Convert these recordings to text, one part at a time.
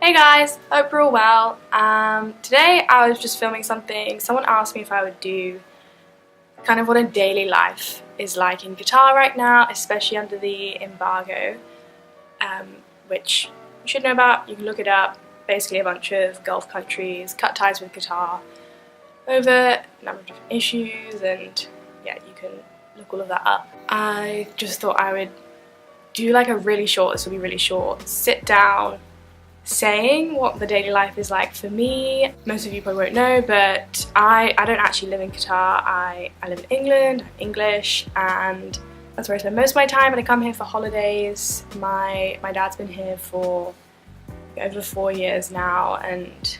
Hey guys, hope you're all well. Today I was just filming something. Someone asked me if I would do kind of what a daily life is like in Qatar right now, especially under the embargo, which you should know about. You can look it up. Basically a bunch of Gulf countries cut ties with Qatar over a number of different issues, and yeah, you can look all of that up. I just thought I would do like a really short, this will be really short, sit down saying what the daily life is like for me. Most of you probably won't know, but I don't actually live in Qatar. I live in England, I'm English, and that's where I spend most of my time, and I come here for holidays. My dad's been here for over 4 years now, and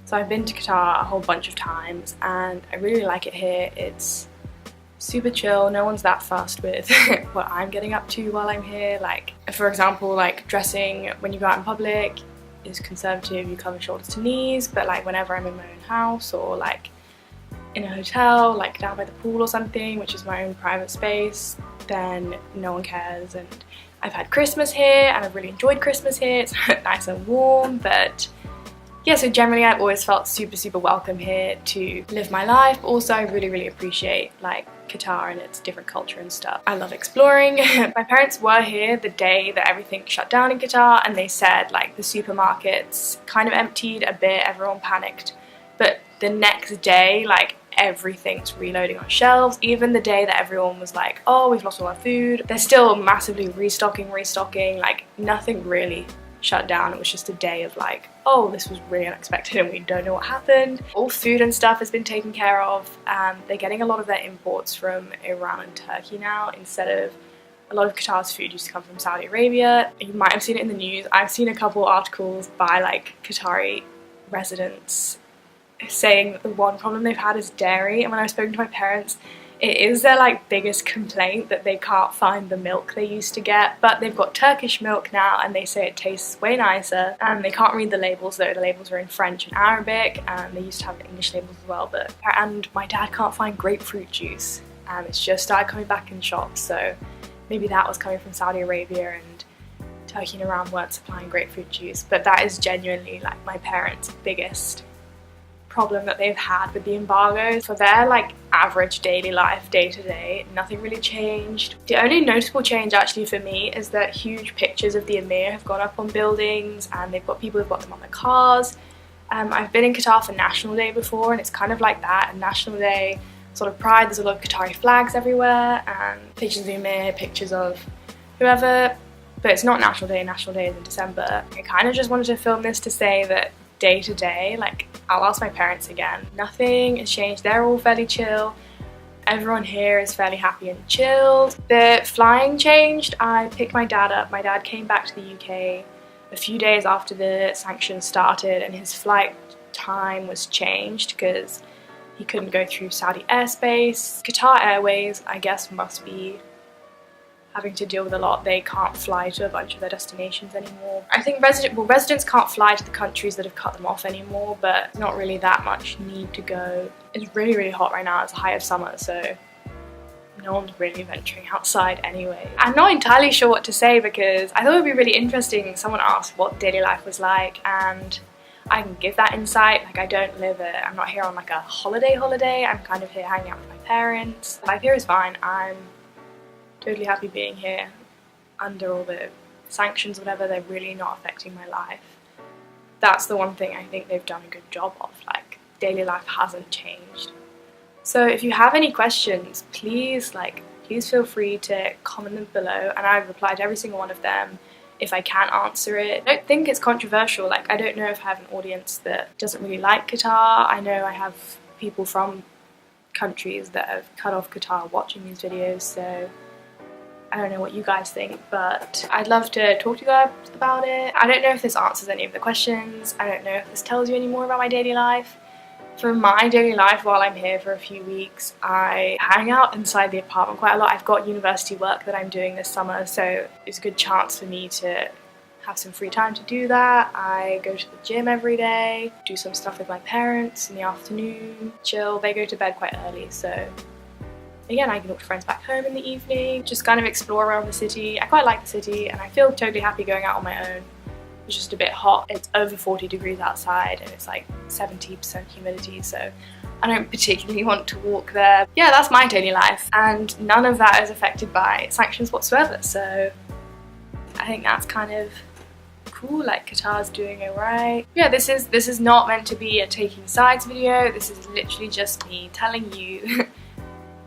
so I've been to Qatar a whole bunch of times, and I really like it here. It's super chill, no one's that fussed with what I'm getting up to while I'm here. Like, for example, like dressing when you go out in public is conservative, you cover shoulders to knees, but like whenever I'm in my own house or like in a hotel, like down by the pool or something, which is my own private space, then no one cares. And I've had Christmas here and I've really enjoyed Christmas here. It's nice and warm, but yeah, so generally I've always felt super welcome here to live my life. But also I really appreciate like Qatar and its different culture and stuff. I love exploring. My parents were here the day that everything shut down in Qatar, and they said like the supermarkets kind of emptied a bit, everyone panicked, but the next day like everything's reloading on shelves. Even the day that everyone was like, oh, we've lost all our food, they're still massively restocking, like nothing really shut down. It was just a day of like, oh, this was really unexpected and we don't know what happened. All food and stuff has been taken care of. They're getting a lot of their imports from Iran and Turkey now, instead of a lot of Qatar's food used to come from Saudi Arabia. You might have seen it in the news. I've seen a couple articles by like Qatari residents saying that the one problem they've had is dairy, and when I was speaking to my parents, it is their like biggest complaint that they can't find the milk they used to get. But they've got Turkish milk now and they say it tastes way nicer, and they can't read the labels though. The labels are in French and Arabic, and they used to have the English labels as well. And my dad can't find grapefruit juice, and it's just started coming back in shops, so maybe that was coming from Saudi Arabia and Turkey and Iran weren't supplying grapefruit juice. But that is genuinely like my parents' biggest problem that they've had with the embargo. For their like average daily life, day to day, nothing really changed. The only noticeable change actually for me is that huge pictures of the Emir have gone up on buildings, and they've got people who've got them on their cars. I've been in Qatar for National Day before, and it's kind of like that. And National Day, sort of pride, there's a lot of Qatari flags everywhere, and pictures of the Emir, pictures of whoever, but it's not National Day. National Day is in December. I kind of just wanted to film this to say that day to day, like, I'll ask my parents again, nothing has changed. They're all fairly chill. Everyone here is fairly happy and chilled. The flying changed. I picked my dad up. My dad came back to the UK a few days after the sanctions started, and his flight time was changed because he couldn't go through Saudi airspace. Qatar Airways, I guess, must be having to deal with a lot. They can't fly to a bunch of their destinations anymore. I think residents can't fly to the countries that have cut them off anymore, but not really that much need to go. It's really hot right now. It's the height of summer, so no one's really venturing outside anyway. I'm not entirely sure what to say because I thought it would be really interesting. Someone asked what daily life was like, and I can give that insight. Like, I'm not here on like a holiday. I'm kind of here hanging out with my parents. Life here is fine. I'm totally happy being here under all the sanctions, whatever. They're really not affecting my life. That's the one thing I think they've done a good job of. Like, daily life hasn't changed. So if you have any questions, please feel free to comment them below, and I reply to every single one of them if I can answer it. I don't think it's controversial. Like, I don't know if I have an audience that doesn't really like Qatar. I know I have people from countries that have cut off Qatar watching these videos, so I don't know what you guys think, but I'd love to talk to you guys about it. I don't know if this answers any of the questions. I don't know if this tells you any more about my daily life. For my daily life while I'm here for a few weeks, I hang out inside the apartment quite a lot. I've got university work that I'm doing this summer, so it's a good chance for me to have some free time to do that. I go to the gym every day, do some stuff with my parents in the afternoon, chill. They go to bed quite early, so again, I can talk to friends back home in the evening, just kind of explore around the city. I quite like the city, and I feel totally happy going out on my own. it's just a bit hot. It's over 40 degrees outside and it's like 70% humidity, so I don't particularly want to walk there. Yeah, that's my daily life, and none of that is affected by sanctions whatsoever, so I think that's kind of cool. Like, Qatar's doing alright. Yeah, this is not meant to be a taking sides video. This is literally just me telling you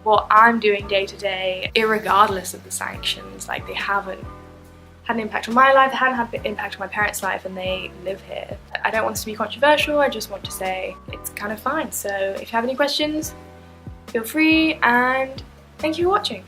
what I'm doing day to day, irregardless of the sanctions. Like, they haven't had an impact on my life, they hadn't had an impact on my parents' life, and they live here. I don't want this to be controversial, I just want to say it's kind of fine. So if you have any questions, feel free, and thank you for watching.